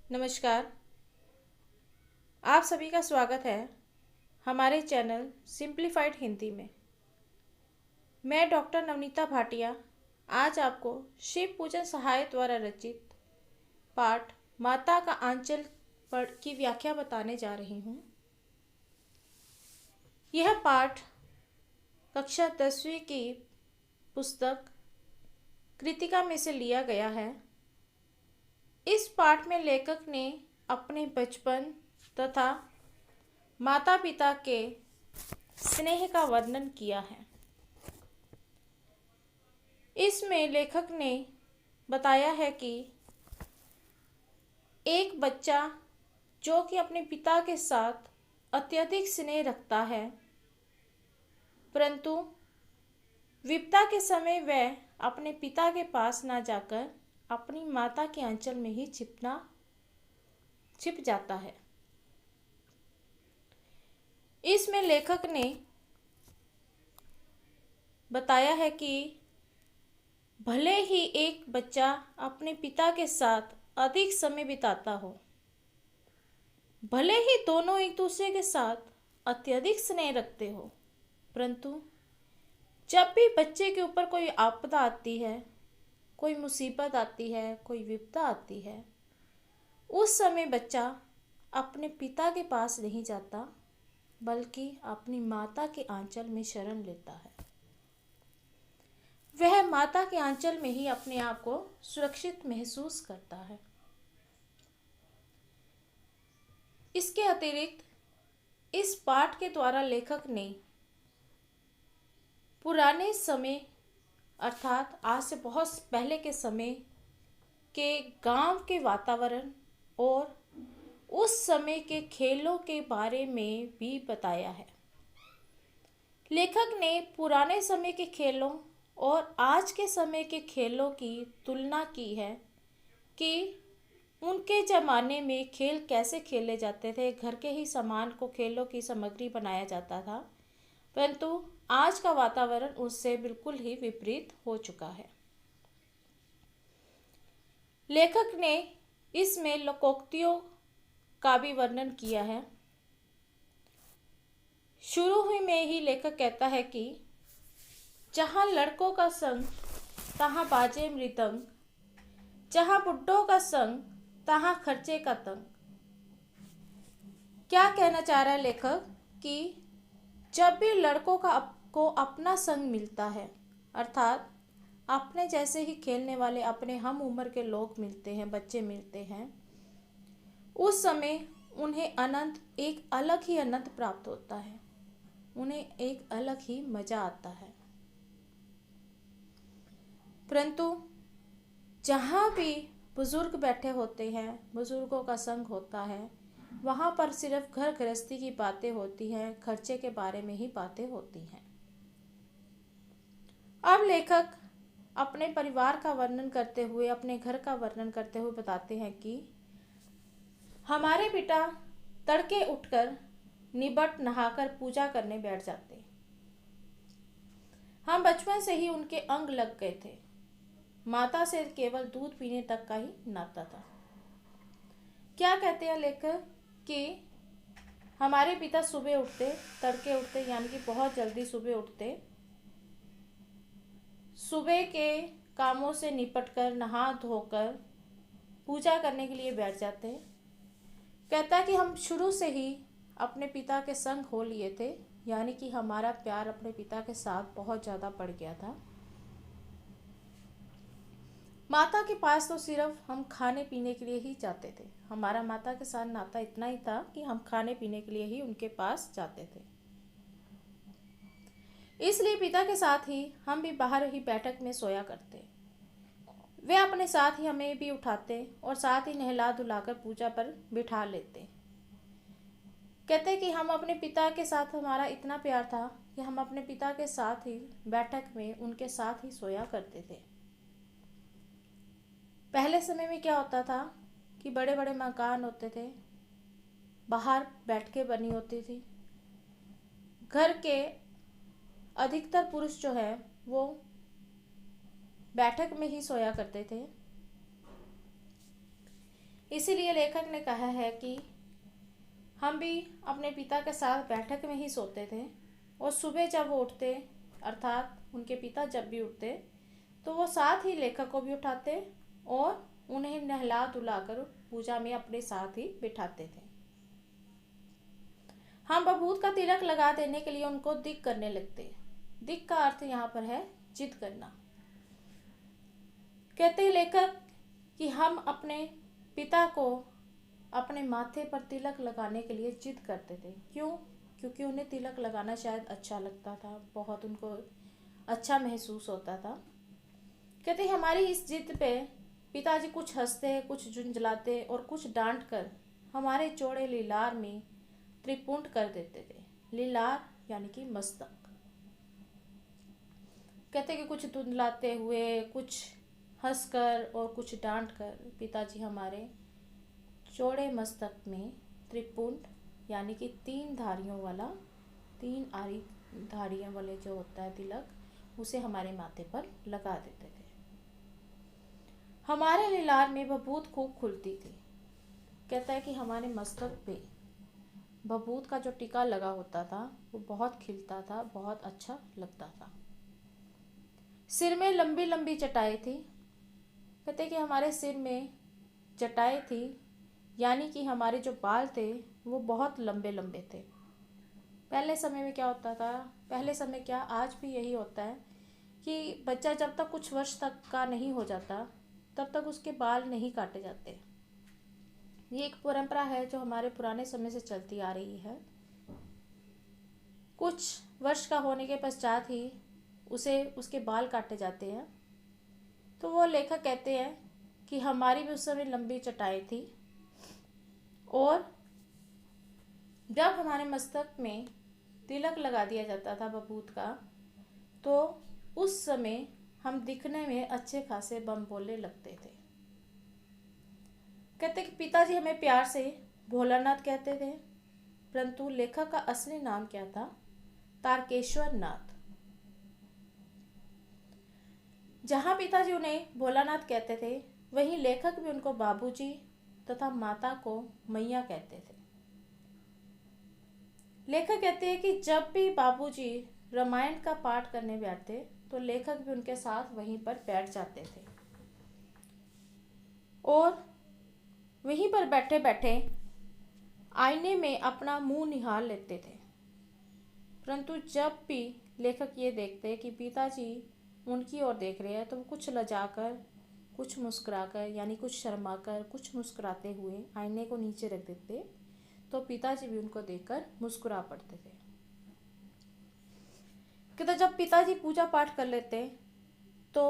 नमस्कार। आप सभी का स्वागत है हमारे चैनल सिंप्लीफाइड हिंदी में। मैं डॉक्टर नवनीता भाटिया आज आपको शिव पूजन सहाय द्वारा रचित पाठ माता का आंचल पर की व्याख्या बताने जा रही हूँ। यह पाठ कक्षा 10वीं की पुस्तक कृतिका में से लिया गया है। इस पाठ में लेखक ने अपने बचपन तथा माता पिता के स्नेह का वर्णन किया है। इसमें लेखक ने बताया है कि एक बच्चा जो कि अपने पिता के साथ अत्यधिक स्नेह रखता है, परंतु विपदा के समय वह अपने पिता के पास ना जाकर अपनी माता के आंचल में ही छिप जाता है। इसमें लेखक ने बताया है कि भले ही एक बच्चा अपने पिता के साथ अधिक समय बिताता हो, भले ही दोनों एक दूसरे के साथ अत्यधिक स्नेह रखते हो, परंतु जब भी बच्चे के ऊपर कोई आपदा आती है, कोई मुसीबत आती है, कोई विपदा आती है, उस समय बच्चा अपने पिता के पास नहीं जाता, बल्कि अपनी माता के आंचल में शरण लेता है। वह माता के आंचल में ही अपने आप को सुरक्षित महसूस करता है। इसके अतिरिक्त इस पाठ के द्वारा लेखक ने पुराने समय अर्थात आज से बहुत पहले के समय के गांव के वातावरण और उस समय के खेलों के बारे में भी बताया है। लेखक ने पुराने समय के खेलों और आज के समय के खेलों की तुलना की है कि उनके ज़माने में खेल कैसे खेले जाते थे। घर के ही सामान को खेलों की सामग्री बनाया जाता था, परंतु आज का वातावरण उससे बिल्कुल ही विपरीत हो चुका है। लेखक ने इसमें लोकोक्तियों का भी वर्णन किया है। शुरू ही में ही लेखक कहता है कि जहाँ लड़कों का संग तहाँ बाजे मृदंग, जहाँ बुड्ढों का संग तहाँ खर्चे का तंग। क्या कहना चाह रहा है लेखक कि जब भी लड़कों को अपना संग मिलता है, अर्थात अपने जैसे ही खेलने वाले अपने हम उम्र के लोग मिलते हैं, बच्चे मिलते हैं, उस समय उन्हें एक अलग ही आनंद प्राप्त होता है, उन्हें एक अलग ही मज़ा आता है। परंतु जहाँ भी बुज़ुर्ग बैठे होते हैं, बुज़ुर्गों का संग होता है, वहाँ पर सिर्फ घर गृहस्थी की बातें होती हैं, खर्चे के बारे में ही बातें होती हैं। अब लेखक अपने परिवार का वर्णन करते हुए, अपने घर का वर्णन करते हुए बताते हैं कि हमारे पिता तड़के उठकर निबट नहाकर पूजा करने बैठ जाते। हम बचपन से ही उनके अंग लग गए थे। माता से केवल दूध पीने तक का ही नाता था। क्या कहते हैं लेखक कि हमारे पिता सुबह उठते, तड़के उठते, यानी कि बहुत जल्दी सुबह उठते, सुबह के कामों से निपटकर नहा धोकर पूजा करने के लिए बैठ जाते। कहता है कि हम शुरू से ही अपने पिता के संग हो लिए थे, यानी कि हमारा प्यार अपने पिता के साथ बहुत ज़्यादा बढ़ गया था। माता के पास तो सिर्फ हम खाने पीने के लिए ही जाते थे। हमारा माता के साथ नाता इतना ही था कि हम खाने पीने के लिए ही उनके पास जाते थे। इसलिए पिता के साथ ही हम भी बाहर ही बैठक में सोया करते। वे अपने साथ ही हमें भी उठाते और साथ ही नहला धुलाकर पूजा पर बिठा लेते। कहते कि हम अपने पिता के साथ, हमारा इतना प्यार था कि हम अपने पिता के साथ ही बैठक में उनके साथ ही सोया करते थे। पहले समय में क्या होता था कि बड़े बड़े मकान होते थे, बाहर बैठकें बनी होती थी। घर के अधिकतर पुरुष जो है वो बैठक में ही सोया करते थे। इसीलिए लेखक ने कहा है कि हम भी अपने पिता के साथ बैठक में ही सोते थे और सुबह जब वो उठते, अर्थात उनके पिता जब भी उठते, तो वो साथ ही लेखक को भी उठाते और उन्हें नहला धुलाकर पूजा में अपने साथ ही बिठाते थे। हम बबूत का तिलक लगा देने के लिए उनको दिक करने लगते। दिक का अर्थ यहाँ पर है जिद करना। कहते हैं लेखक कि हम अपने पिता को अपने माथे पर तिलक लगाने के लिए जिद करते थे। क्यों? क्योंकि उन्हें तिलक लगाना शायद अच्छा लगता था, बहुत उनको अच्छा महसूस होता था। कहते हैं हमारी इस जिद पे पिताजी कुछ हंसते, कुछ झुंझलाते और कुछ डांट कर हमारे चौड़े लीलार में त्रिपुंड कर देते थे। लीलार यानी कि मस्तक। कहते कि कुछ धुंधलाते हुए, कुछ हंसकर और कुछ डांट कर पिताजी हमारे चौड़े मस्तक में त्रिपुंड यानी कि 3 धारियों वाला, 3 आरी धारियों वाले जो होता है तिलक, उसे हमारे माथे पर लगा देते थे। हमारे लीलार में बबूत खूब खुलती थी। कहता है कि हमारे मस्तक पे बबूत का जो टीका लगा होता था वो बहुत खिलता था, बहुत अच्छा लगता था। सिर में लंबी लंबी चटाई थी। कहते कि हमारे सिर में चटाई थी, यानी कि हमारे जो बाल थे वो बहुत लंबे लंबे थे। पहले समय में क्या होता था, पहले समय क्या आज भी यही होता है कि बच्चा जब तक कुछ वर्ष तक का नहीं हो जाता तब तक उसके बाल नहीं काटे जाते। ये एक परंपरा है जो हमारे पुराने समय से चलती आ रही है। कुछ वर्ष का होने के पश्चात ही उसे उसके बाल काटे जाते हैं। तो वो लेखक कहते हैं कि हमारी भी उस समय लंबी चटाई थी और जब हमारे मस्तक में तिलक लगा दिया जाता था बबूत का, तो उस समय हम दिखने में अच्छे खासे बम बोले लगते थे। कहते कि पिताजी हमें प्यार से भोलानाथ कहते थे, परंतु लेखक का असली नाम क्या था? तारकेश्वर नाथ। जहां पिताजी उन्हें भोलानाथ कहते थे, वहीं लेखक भी उनको बाबूजी तथा माता को मैया कहते थे। लेखक कहते हैं कि जब भी बाबूजी रामायण का पाठ करने बैठते तो लेखक भी उनके साथ वहीं पर बैठ जाते थे और वहीं पर बैठे बैठे आईने में अपना मुंह निहार लेते थे। परंतु जब भी लेखक ये देखते कि पिताजी उनकी ओर देख रहे हैं तो वो कुछ लजाकर, कुछ मुस्कुराकर, यानी कुछ शर्माकर, कुछ मुस्कुराते हुए आईने को नीचे रख देते, तो पिताजी भी उनको देखकर मुस्कुरा पड़ते थे। कि जब पिताजी पूजा पाठ कर लेते तो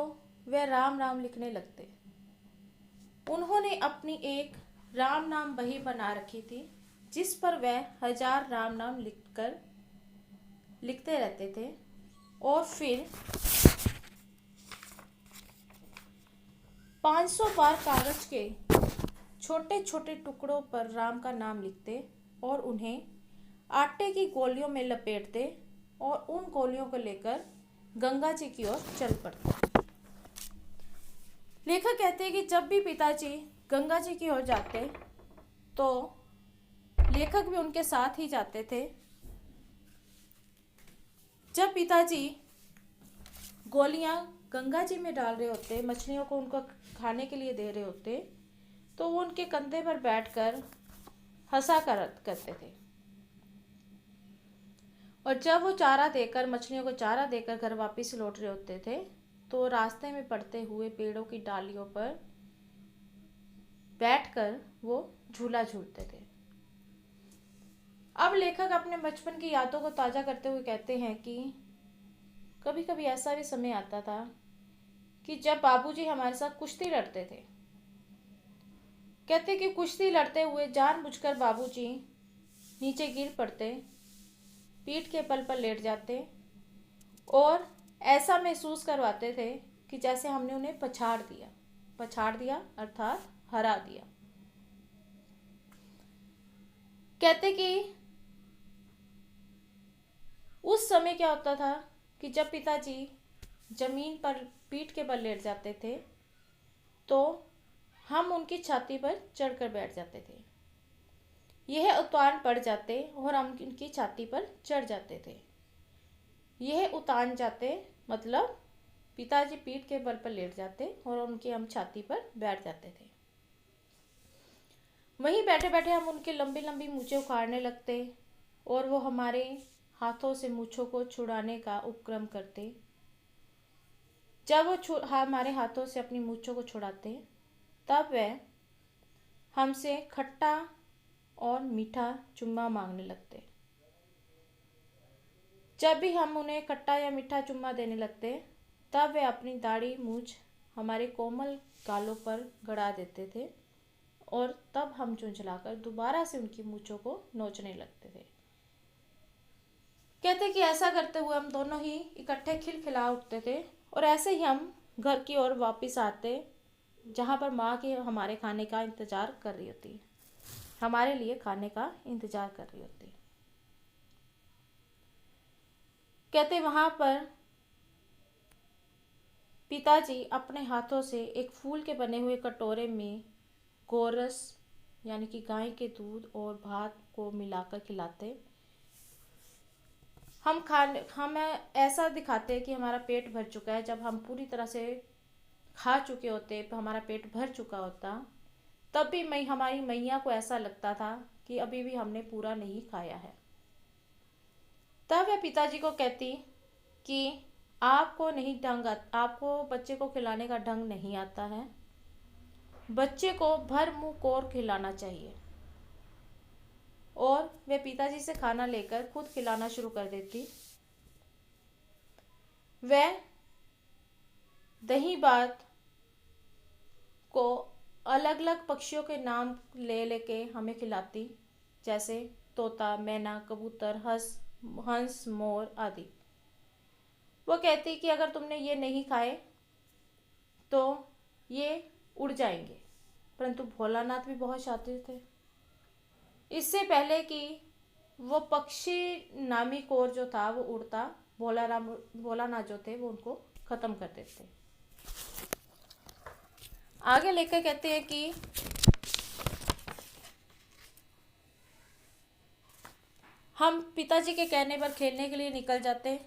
वे राम नाम लिखने लगते। उन्होंने अपनी एक राम नाम बही बना रखी थी जिस पर वह 1000 राम नाम लिखते रहते थे और फिर 500 बार कागज के छोटे छोटे टुकड़ों पर राम का नाम लिखते और उन्हें आटे की गोलियों में लपेटते और उन गोलियों को लेकर गंगा जी की ओर चल पड़ते। लेखक कहते हैं कि जब भी पिताजी गंगा जी की ओर जाते तो लेखक भी उनके साथ ही जाते थे। जब पिताजी गोलियां गंगा जी में डाल रहे होते, मछलियों को उनको खाने के लिए दे रहे होते, तो वो उनके कंधे पर बैठकर हंसा करते थे। और जब वो चारा देकर, मछलियों को चारा देकर घर वापस लौट रहे होते थे तो रास्ते में पड़ते हुए पेड़ों की डालियों पर बैठकर वो झूला झूलते थे। अब लेखक अपने बचपन की यादों को ताजा करते हुए कहते हैं कि कभी कभी ऐसा भी समय आता था कि जब बाबूजी हमारे साथ कुश्ती लड़ते थे। कहते कि कुश्ती लड़ते हुए जानबूझकर बाबूजी नीचे गिर पड़ते, पीठ के बल पर लेट जाते और ऐसा महसूस करवाते थे कि जैसे हमने उन्हें पछाड़ दिया अर्थात हरा दिया। कहते कि उस समय क्या होता था कि जब पिताजी जमीन पर पीठ के बल लेट जाते थे तो हम उनकी छाती पर चढ़कर बैठ जाते थे। यह उतान पड़ जाते और हम उनकी छाती पर चढ़ जाते थे। यह उतान जाते मतलब पिताजी पीठ के बल पर लेट जाते और उनकी हम छाती पर बैठ जाते थे। वहीं बैठे बैठे हम उनकी लंबी लंबी मूछें उखाड़ने लगते और वो हमारे हाथों से मूछों को छुड़ाने का उपक्रम करते। जब वो हमारे हाथों से अपनी मूछों को छुड़ाते तब वह हमसे खट्टा और मीठा चुम्मा मांगने लगते। जब भी हम उन्हें खट्टा या मीठा चुम्मा देने लगते तब वे अपनी दाढ़ी मूछ हमारे कोमल गालों पर गड़ा देते थे और तब हम झुंझलाकर दोबारा से उनकी मूछों को नोचने लगते थे। कहते कि ऐसा करते हुए हम दोनों ही इकट्ठे खिलखिला उठते थे और ऐसे ही हम घर की ओर वापस आते, जहाँ पर माँ की हमारे खाने का इंतज़ार कर रही होती, हमारे लिए खाने का इंतज़ार कर रही होती। कहते वहाँ पर पिताजी अपने हाथों से एक फूल के बने हुए कटोरे में गोरस यानी कि गाय के दूध और भात को मिलाकर खिलाते। हम ऐसा दिखाते कि हमारा पेट भर चुका है। जब हम पूरी तरह से खा चुके होते, हमारा पेट भर चुका होता, तब भी हमारी मैया को ऐसा लगता था कि अभी भी हमने पूरा नहीं खाया है। तब वह पिताजी को कहती कि आपको बच्चे को खिलाने का ढंग नहीं आता है, बच्चे को भर मुंह कोर खिलाना चाहिए। और वे पिताजी से खाना लेकर खुद खिलाना शुरू कर देती। वह दही भात को अलग अलग पक्षियों के नाम ले लेके हमें खिलाती, जैसे तोता, मैना, कबूतर, हंस, मोर आदि। वो कहती कि अगर तुमने ये नहीं खाए तो ये उड़ जाएंगे। परंतु भोलानाथ भी बहुत शातिर थे। इससे पहले कि वो पक्षी नामी कोर जो था वो उड़ता, भोलानाथ जो थे वो उनको खत्म कर देते। आगे लेकर कहते हैं कि हम पिताजी के कहने पर खेलने के लिए निकल जाते।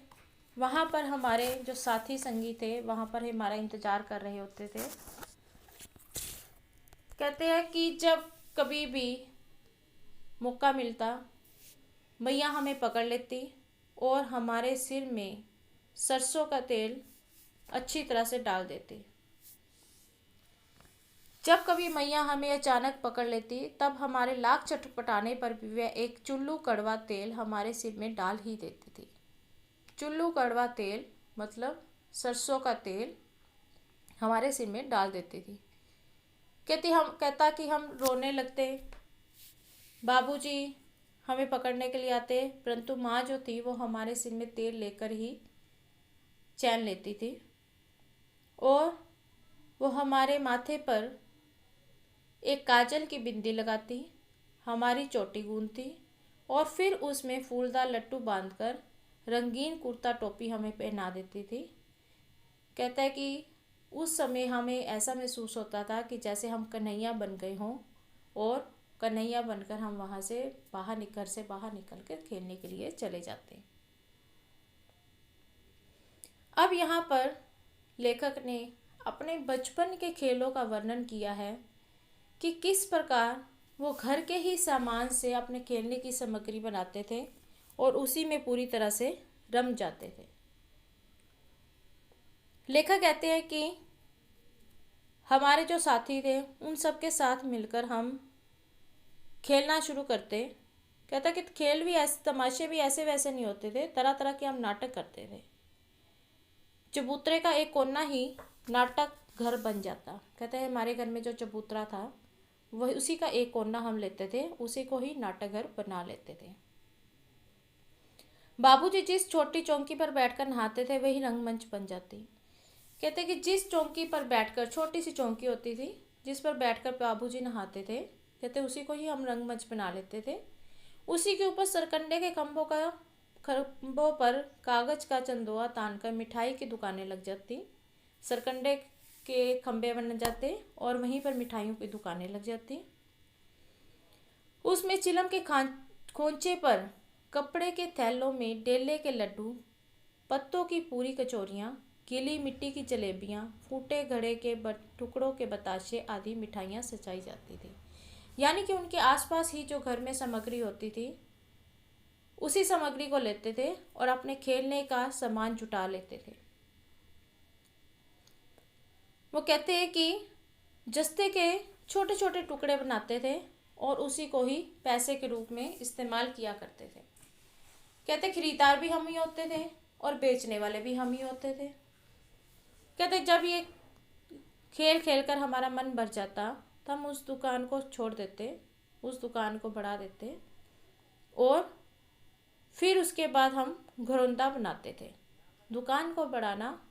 वहाँ पर हमारे जो साथी संगी थे वहाँ पर हमारा इंतज़ार कर रहे होते थे। कहते हैं कि जब कभी भी मौका मिलता मैया हमें पकड़ लेती और हमारे सिर में सरसों का तेल अच्छी तरह से डाल देती। जब कभी मैया हमें अचानक पकड़ लेती तब हमारे लाख चटपटाने पर भी वह एक चुल्लू कड़वा तेल हमारे सिर में डाल ही देती थी। चुल्लू कड़वा तेल मतलब सरसों का तेल हमारे सिर में डाल देती थी। कहता कि हम रोने लगते, बाबूजी हमें पकड़ने के लिए आते, परंतु माँ जो थी वो हमारे सिर में तेल लेकर ही चैन लेती थी और वो हमारे माथे पर एक काजल की बिंदी लगाती, हमारी चोटी गूंथती और फिर उसमें फूलदार लट्टू बांधकर रंगीन कुर्ता टोपी हमें पहना देती थी। कहता है कि उस समय हमें ऐसा महसूस होता था कि जैसे हम कन्हैया बन गए हों और कन्हैया बनकर हम वहाँ से घर से बाहर निकल कर खेलने के लिए चले जाते। अब यहाँ पर लेखक ने अपने बचपन के खेलों का वर्णन किया है कि किस प्रकार वो घर के ही सामान से अपने खेलने की सामग्री बनाते थे और उसी में पूरी तरह से रम जाते थे। लेखक कहते हैं कि हमारे जो साथी थे उन सब के साथ मिलकर हम खेलना शुरू करते। कहता कि खेल भी ऐसे, तमाशे भी ऐसे वैसे नहीं होते थे, तरह तरह के हम नाटक करते थे। चबूतरे का एक कोना ही नाटक घर बन जाता। कहते हैं हमारे घर में जो चबूतरा था वह उसी का एक कोना हम लेते थे, उसी को ही नाटक घर बना लेते थे। बाबूजी जिस छोटी चौकी पर बैठकर नहाते थे वही रंगमंच बन जाती। कहते कि जिस चौकी पर बैठकर, छोटी सी चौकी होती थी जिस पर बैठकर बाबूजी नहाते थे, कहते उसी को ही हम रंगमंच बना लेते थे। उसी के ऊपर सरकंडे के खंभों पर कागज का चंदोआ तान कर मिठाई की दुकानें लग जाती। सरकंडे के खंभे बन जाते और वहीं पर मिठाइयों की दुकानें लग जाती। उसमें चिलम के खोंचे पर कपड़े के थैलों में डेले के लड्डू, पत्तों की पूरी कचौरियाँ, गीली मिट्टी की जलेबियाँ, फूटे घड़े के टुकड़ों के बताशे आदि मिठाइयाँ सजाई जाती थी। यानी कि उनके आसपास ही जो घर में सामग्री होती थी उसी सामग्री को लेते थे और अपने खेलने का सामान जुटा लेते थे। वो कहते हैं कि जस्ते के छोटे छोटे टुकड़े बनाते थे और उसी को ही पैसे के रूप में इस्तेमाल किया करते थे। कहते खरीदार भी हम ही होते थे और बेचने वाले भी हम ही होते थे। कहते जब ये खेल खेल कर हमारा मन भर जाता तो हम उस दुकान को छोड़ देते, उस दुकान को बढ़ा देते और फिर उसके बाद हम घरौंदा बनाते थे। दुकान को बढ़ाना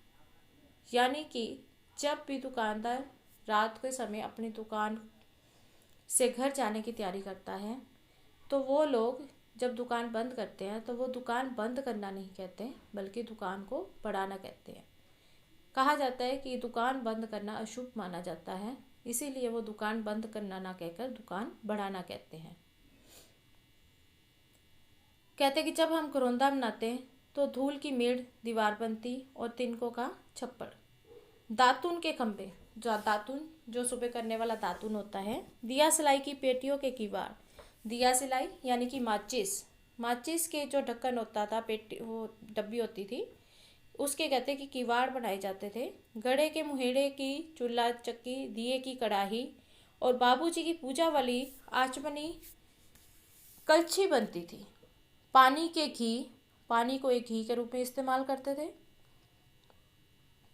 यानी कि जब भी दुकानदार रात के समय अपनी दुकान से घर जाने की तैयारी करता है तो वो लोग जब दुकान बंद करते हैं तो वो दुकान बंद करना नहीं कहते बल्कि दुकान को बढ़ाना कहते हैं। कहा जाता है कि दुकान बंद करना अशुभ माना जाता है, इसीलिए वो दुकान बंद करना ना कहकर दुकान बढ़ाना कहते हैं। कहते हैं कि जब हम घरौंदा बनाते हैं तो धूल की मेड़ दीवार बनती और तिनकों का छप्पड़, दातुन के खंभे, दातुन जो सुबह करने वाला दातुन होता है, दिया सिलाई की पेटियों के किवाड़, दिया सिलाई यानी कि माचिस के जो ढक्कन होता था, पेटी वो डब्बी होती थी, उसके कहते कि किवाड़ बनाए जाते थे। घड़े के मुहेड़े की चूल्हा चक्की, दिए की कढ़ाई और बाबूजी की पूजा वाली आचमनी कलछी बनती थी। पानी को एक घी के रूप में इस्तेमाल करते थे।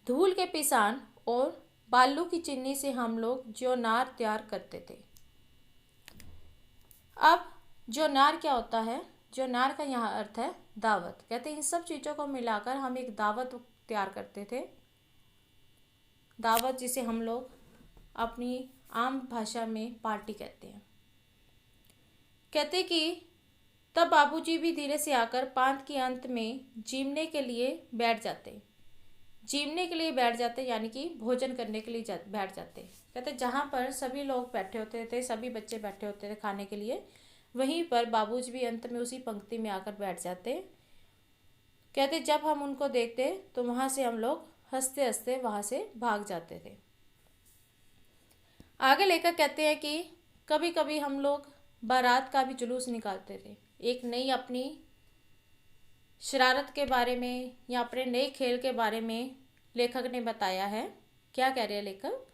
धूल के पिसान और बालू की चीनी से हम लोग ज्योनार तैयार करते थे। अब ज्योनार क्या होता है? ज्योनार का यहाँ अर्थ है दावत। कहते हैं इन सब चीज़ों को मिलाकर हम एक दावत तैयार करते थे। दावत जिसे हम लोग अपनी आम भाषा में पार्टी कहते हैं। कहते कि तब बाबूजी भी धीरे से आकर पांत के अंत में जीमने के लिए बैठ जाते यानी कि भोजन करने के लिए बैठ जाते। कहते जहाँ पर सभी लोग बैठे होते थे, सभी बच्चे बैठे होते थे खाने के लिए, वहीं पर बाबूजी भी अंत में उसी पंक्ति में आकर बैठ जाते। कहते जब हम उनको देखते तो वहाँ से हम लोग हंसते हंसते वहाँ से भाग जाते थे। आगे लेकर कहते हैं कि कभी कभी हम लोग बारात का भी जुलूस निकालते थे। एक नई अपनी शरारत के बारे में या अपने नए खेल के बारे में लेखक ने बताया है। क्या कह रहे हैं लेखक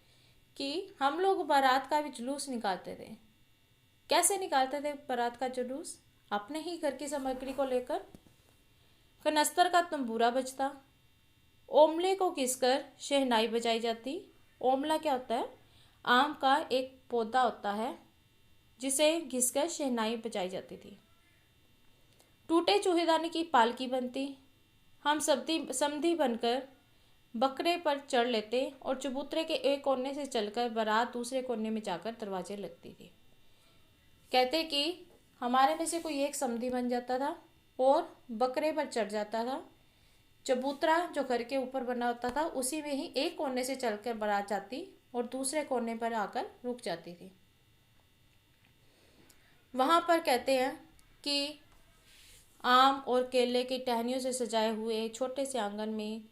कि हम लोग बारात का भी जुलूस निकालते थे। कैसे निकालते थे बारात का जुलूस? अपने ही घर की सामग्री को लेकर। कनस्तर का तंबूरा बजता, ओमले को घिसकर शहनाई बजाई जाती। ओमला क्या होता है? आम का एक पौधा होता है जिसे घिसकर शहनाई बजाई जाती थी। टूटे चूहेदानी की पालकी बनती। हम समधी बनकर बकरे पर चढ़ लेते और चबूतरे के एक कोने से चलकर बारात दूसरे कोने में जाकर दरवाजे लगती थी। कहते कि हमारे में से कोई एक समधी बन जाता था और बकरे पर चढ़ जाता था। चबूतरा जो घर के ऊपर बना होता था उसी में ही एक कोने से चलकर बारात जाती और दूसरे कोने पर आकर रुक जाती थी। वहाँ पर कहते हैं कि आम और केले की टहनियों से सजाए हुए छोटे से आंगन में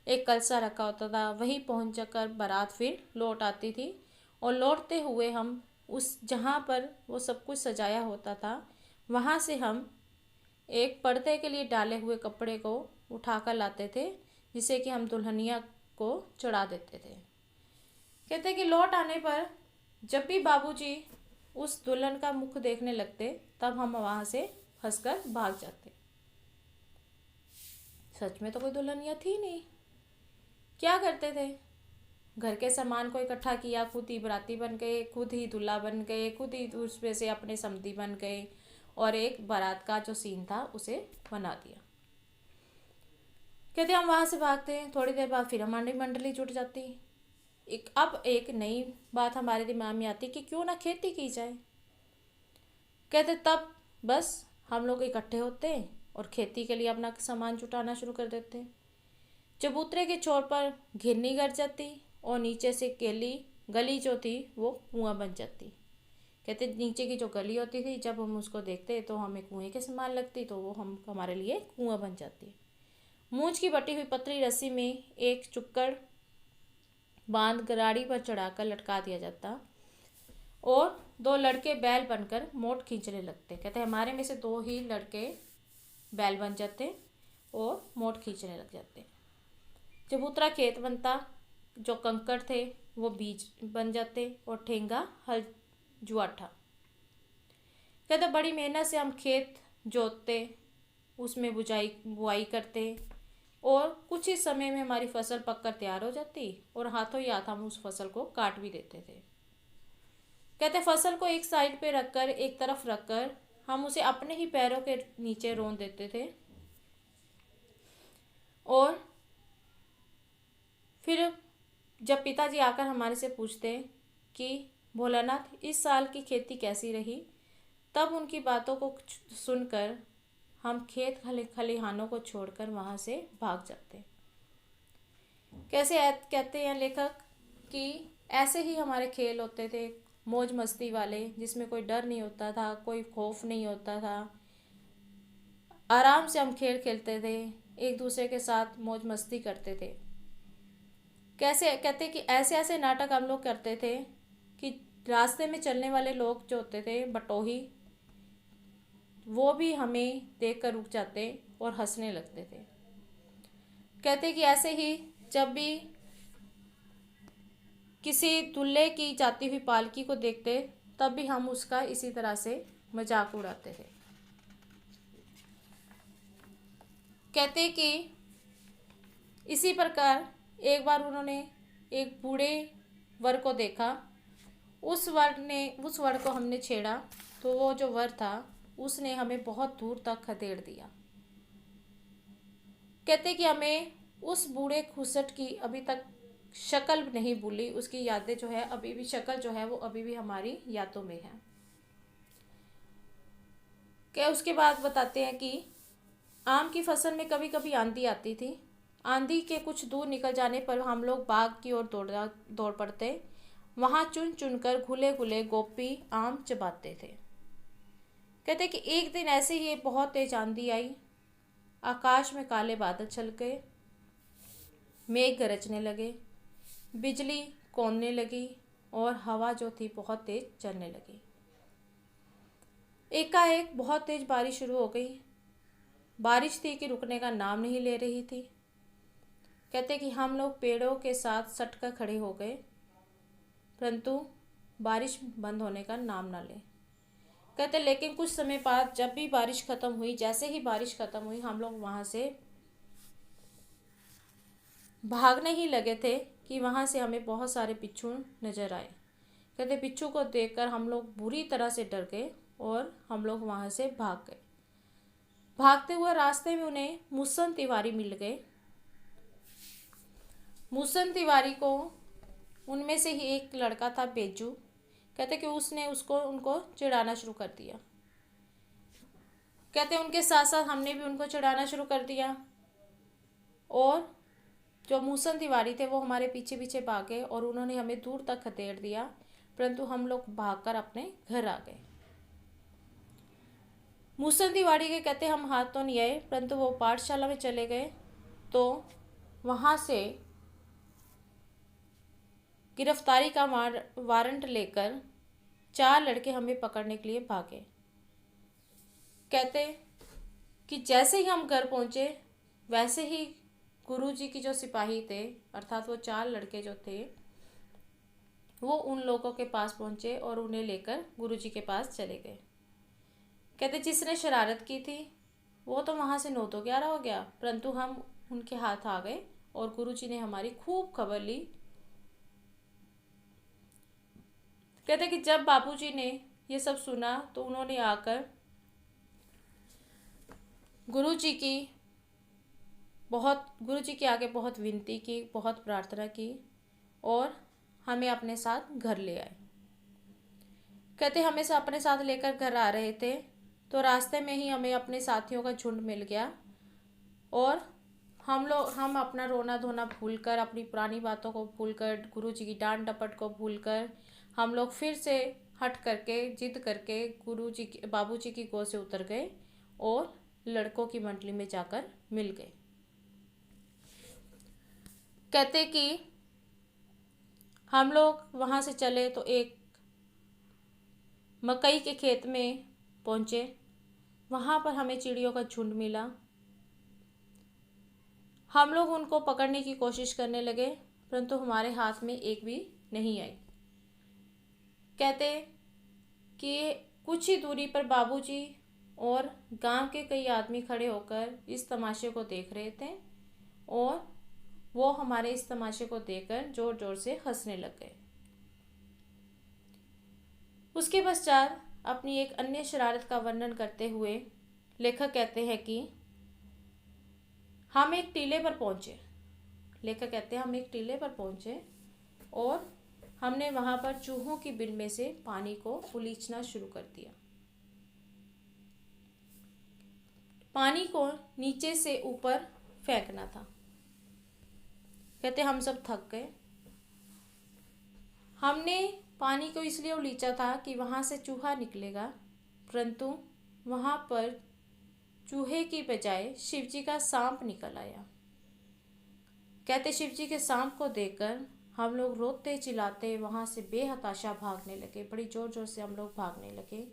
एक कलसा रखा होता था। वहीं पहुँच जाकर बारात फिर लौट आती थी और लौटते हुए हम उस जहाँ पर वो सब कुछ सजाया होता था वहाँ से हम एक पर्दे के लिए डाले हुए कपड़े को उठाकर लाते थे जिसे कि हम दुल्हनिया को चढ़ा देते थे। कहते कि लौट आने पर जब भी बाबूजी उस दुल्हन का मुख देखने लगते तब हम वहाँ से हंसकर भाग जाते। सच में तो कोई दुल्हनिया थी नहीं। क्या करते थे? घर के सामान को इकट्ठा किया, खुद ही बराती बन गए, खुद ही दूल्हा बन गए, खुद ही उसमें से अपने समधी बन गए और एक बारात का जो सीन था उसे बना दिया। कहते हम वहाँ से भागते हैं। थोड़ी देर बाद फिर हमारी मंडली जुट जाती। अब एक नई बात हमारे दिमाग में आती कि क्यों ना खेती की जाए। कहते तब बस हम लोग इकट्ठे होते और खेती के लिए अपना सामान जुटाना शुरू कर देते। चबूतरे के छोर पर घिरनी गड़ जाती और नीचे से गली जो थी वो कुआं बन जाती। कहते नीचे की जो गली होती थी जब हम उसको देखते तो हमें कुएं के समान लगती, तो वो हमारे लिए कुआं बन जाती। मूंछ की बटी हुई पतली रस्सी में एक चुक्कड़ बांध गाड़ी पर चढ़ाकर लटका दिया जाता और दो लड़के बैल बनकर मोट खींचने लगते। कहते हमारे में से दो ही लड़के बैल बन जाते और मोट खींचने लग जाते। चबूतरा खेत बनता, जो कंकड़ थे वो बीज बन जाते और ठेंगा हल जुआठा। कहते बड़ी मेहनत से हम खेत जोतते, उसमें बुआई करते और कुछ ही समय में हमारी फसल पककर तैयार हो जाती और हाथों ही हाथ हम उस फसल को काट भी देते थे। कहते फसल को एक साइड पे रखकर, एक तरफ रखकर हम उसे अपने ही पैरों के नीचे रौंद देते थे और फिर जब पिताजी आकर हमारे से पूछते कि भोलानाथ इस साल की खेती कैसी रही, तब उनकी बातों को सुनकर हम खेत खलिहानों को छोड़कर वहाँ से भाग जाते। कैसे कहते हैं लेखक कि ऐसे ही हमारे खेल होते थे, मौज मस्ती वाले, जिसमें कोई डर नहीं होता था, कोई खौफ नहीं होता था। आराम से हम खेल खेलते थे, एक दूसरे के साथ मौज मस्ती करते थे। कैसे कहते कि ऐसे ऐसे नाटक हम लोग करते थे कि रास्ते में चलने वाले लोग जो होते थे बटोही, वो भी हमें देखकर रुक जाते और हंसने लगते थे। कहते कि ऐसे ही जब भी किसी दूल्हे की जाती हुई पालकी को देखते तब भी हम उसका इसी तरह से मजाक उड़ाते थे। कहते कि इसी प्रकार एक बार उन्होंने एक बूढ़े वर को देखा। उस वर को हमने छेड़ा तो वो जो वर था उसने हमें बहुत दूर तक खदेड़ दिया। कहते कि हमें उस बूढ़े खुसट की अभी तक शक्ल नहीं भूली, उसकी यादें जो है अभी भी, शक्ल जो है वो अभी भी हमारी यादों में है। क्या उसके बाद बताते हैं कि आम की फसल में कभी कभी आंधी आती थी। आंधी के कुछ दूर निकल जाने पर हम लोग बाग की ओर दौड़ पड़ते। वहां चुन चुनकर घुले घुले गोपी आम चबाते थे। कहते कि एक दिन ऐसे ही एक बहुत तेज आंधी आई। आकाश में काले बादल छल गए, मेघ गरजने लगे, बिजली कौंधने लगी और हवा जो थी बहुत तेज चलने लगी। एकाएक बहुत तेज बारिश शुरू हो गई। बारिश थी कि रुकने का नाम नहीं ले रही थी। कहते कि हम लोग पेड़ों के साथ सटकर खड़े हो गए, परंतु बारिश बंद होने का नाम ना ले। कहते लेकिन कुछ समय बाद जब भी बारिश खत्म हुई, जैसे ही बारिश खत्म हुई, हम लोग वहाँ से भागने ही लगे थे कि वहाँ से हमें बहुत सारे बिच्छू नजर आए। कहते बिच्छू को देखकर हम लोग बुरी तरह से डर गए और हम लोग वहाँ से भाग गए। भागते हुए रास्ते में उन्हें मुसन तिवारी मिल गए। मुसन तिवारी को उनमें से ही एक लड़का था बेजू। कहते कि उसने उनको चिढ़ाना शुरू कर दिया। कहते उनके साथ साथ हमने भी उनको चिढ़ाना शुरू कर दिया और जो मुसन तिवारी थे वो हमारे पीछे पीछे भागे और उन्होंने हमें दूर तक खदेड़ दिया, परंतु हम लोग भागकर अपने घर आ गए। मुसन तिवारी के कहते हम हाथ तो नहीं आए, परंतु वो पाठशाला में चले गए तो वहाँ से गिरफ्तारी का वारंट लेकर 4 लड़के हमें पकड़ने के लिए भागे। कहते कि जैसे ही हम घर पहुँचे वैसे ही गुरुजी की जो सिपाही थे, अर्थात वो 4 लड़के जो थे, वो उन लोगों के पास पहुँचे और उन्हें लेकर गुरुजी के पास चले गए। कहते जिसने शरारत की थी वो तो वहाँ से 9 तो 11 हो गया, परंतु हम उनके हाथ आ गए और गुरुजी ने हमारी खूब खबर ली। कहते कि जब बापूजी ने ये सब सुना तो उन्होंने आकर गुरुजी के आगे बहुत विनती की, बहुत प्रार्थना की और हमें अपने साथ घर ले आए। कहते हमें से अपने साथ लेकर घर आ रहे थे तो रास्ते में ही हमें अपने साथियों का झुंड मिल गया और हम अपना रोना धोना भूलकर, अपनी पुरानी बातों को भूलकर, गुरु जी की डांट डपट को भूलकर हम लोग फिर से हट करके, जिद करके गुरु जी की, बाबू जी की गोद से उतर गए और लड़कों की मंडली में जाकर मिल गए। कहते कि हम लोग वहाँ से चले तो एक मकई के खेत में पहुँचे। वहाँ पर हमें चिड़ियों का झुंड मिला। हम लोग उनको पकड़ने की कोशिश करने लगे, परंतु हमारे हाथ में एक भी नहीं आई। कहते कि कुछ ही दूरी पर बाबूजी और गांव के कई आदमी खड़े होकर इस तमाशे को देख रहे थे और वो हमारे इस तमाशे को देखकर जोर जोर से हंसने लग गए। उसके पश्चात अपनी एक अन्य शरारत का वर्णन करते हुए लेखक कहते हैं कि हम एक टीले पर पहुंचे। लेखक कहते हैं हम एक टीले पर पहुंचे और हमने वहां पर चूहों की बिल में से पानी को उलीचना शुरू कर दिया। पानी को नीचे से ऊपर फेंकना था। कहते हम सब थक गए। हमने पानी को इसलिए उलीचा था कि वहां से चूहा निकलेगा, परंतु वहां पर चूहे की बजाय शिवजी का सांप निकल आया। कहते शिवजी के सांप को देखकर हम लोग रोते चिल्लाते वहां से बेहताशा भागने लगे। बड़ी जोर जोर से हम लोग भागने लगे।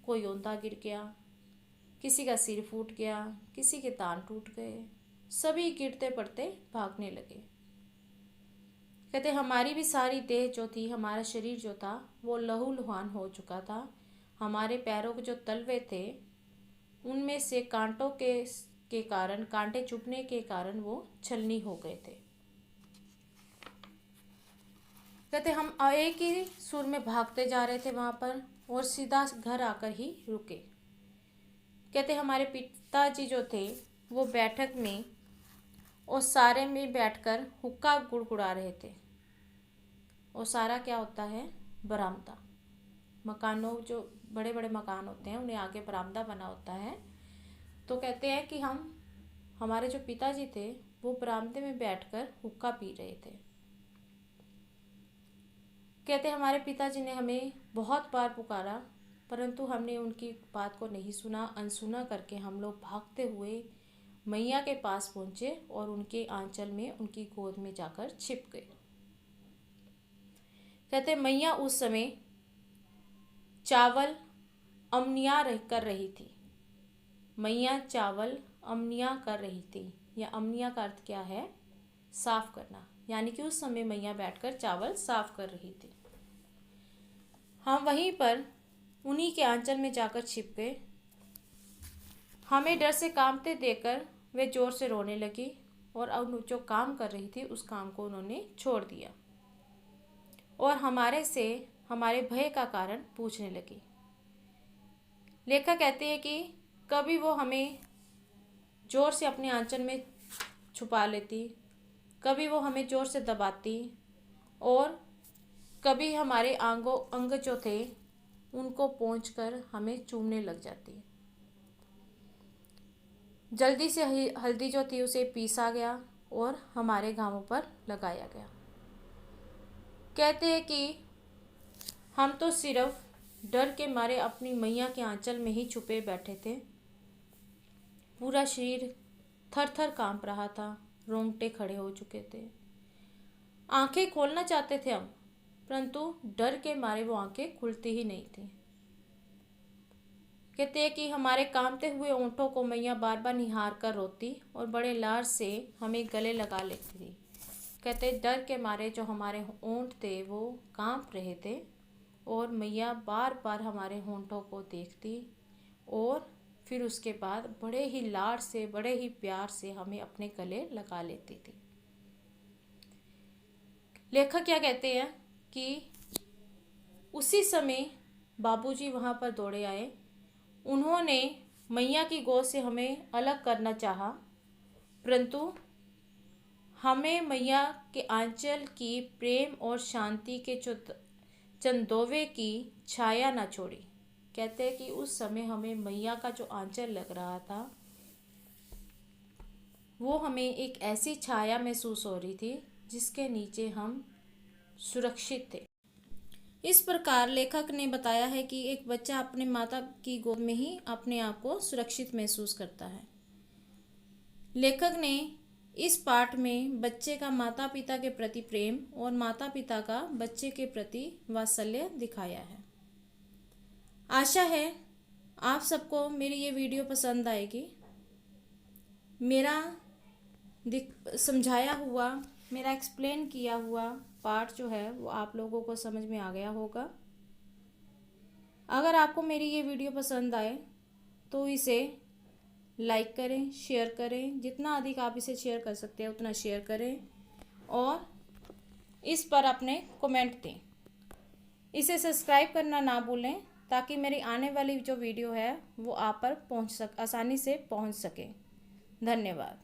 कोई औंधा गिर गया, किसी का सिर फूट गया, किसी के दांत टूट गए, सभी गिरते पड़ते भागने लगे। कहते हमारी भी सारी देह जो थी, हमारा शरीर जो था वो लहूलुहान हो चुका था। हमारे पैरों के जो तलवे थे उनमें से कांटों के कारण, कांटे चुभने के कारण वो छलनी हो गए थे। कहते हम एक ही सुर में भागते जा रहे थे वहां पर और सीधा घर आकर ही रुके। कहते हमारे पिताजी जो थे वो बैठक में और सारे में बैठकर हुक्का गुड़गुड़ा रहे थे। और सारा क्या होता है? बरामदा। मकानों, जो बड़े बड़े मकान होते हैं उन्हें आगे बरामदा बना होता है। तो कहते हैं कि हमारे जो पिताजी थे वो बरामदे में बैठकर हुक्का पी रहे थे। कहते हमारे पिताजी ने हमें बहुत बार पुकारा, परंतु हमने उनकी बात को नहीं सुना। अनसुना करके हम लोग भागते हुए मैया के पास पहुंचे और उनके आंचल में, उनकी गोद में जाकर छिप गए। कहते मैया उस समय चावल अमनिया कर रही थी। मैया चावल अमनिया कर रही थी, या अमनिया का अर्थ क्या है? साफ करना। यानी कि उस समय मैया बैठकर चावल साफ कर रही थी। हम वहीं पर उन्हीं के आंचल में जाकर छिप गए। हमें डर से कांपते देखकर वे जोर से रोने लगी और अब जो काम कर रही थी उस काम को उन्होंने छोड़ दिया और हमारे से हमारे भय का कारण पूछने लगी। लेखक कहते हैं कि कभी वो हमें जोर से अपने आंचल में छुपा लेती, कभी वो हमें जोर से दबाती और कभी हमारे अंग जो थे उनको पोंछकर हमें चूमने लग जाती। जल्दी से हल्दी जो थी उसे पीसा गया और हमारे घावों पर लगाया गया। कहते हैं कि हम तो सिर्फ डर के मारे अपनी मैया के आंचल में ही छुपे बैठे थे। पूरा शरीर थर थर कांप रहा था, रोंगटे खड़े हो चुके थे। आंखें खोलना चाहते थे हम, परंतु डर के मारे वो आंखें खुलती ही नहीं थी। कहते हैं कि हमारे कांपते हुए ओंठों को मैया बार बार निहार कर रोती और बड़े लाड़ से हमें गले लगा लेती थी। कहते डर के मारे जो हमारे होंठ थे वो कांप रहे थे और मैया बार बार हमारे होंठों को देखती और फिर उसके बाद बड़े ही लाड़ से, बड़े ही प्यार से हमें अपने गले लगा लेती थी। लेखक क्या कहते हैं कि उसी समय बाबूजी वहाँ पर दौड़े आए। उन्होंने मैया की गोद से हमें अलग करना चाहा, परंतु हमें मैया के आंचल की प्रेम और शांति के चंदोवे की छाया न छोड़ी। कहते हैं कि उस समय हमें मैया का जो आंचल लग रहा था वो हमें एक ऐसी छाया महसूस हो रही थी जिसके नीचे हम सुरक्षित थे। इस प्रकार लेखक ने बताया है कि एक बच्चा अपने माता की गोद में ही अपने आप को सुरक्षित महसूस करता है। लेखक ने इस पाठ में बच्चे का माता पिता के प्रति प्रेम और माता पिता का बच्चे के प्रति वात्सल्य दिखाया है। आशा है आप सबको मेरी ये वीडियो पसंद आएगी। मेरा समझाया हुआ, मेरा एक्सप्लेन किया हुआ पार्ट जो है वो आप लोगों को समझ में आ गया होगा। अगर आपको मेरी ये वीडियो पसंद आए तो इसे लाइक करें, शेयर करें, जितना अधिक आप इसे शेयर कर सकते हैं उतना शेयर करें और इस पर अपने कमेंट दें। इसे सब्सक्राइब करना ना भूलें ताकि मेरी आने वाली जो वीडियो है वो आप पर आसानी से पहुंच सके। धन्यवाद।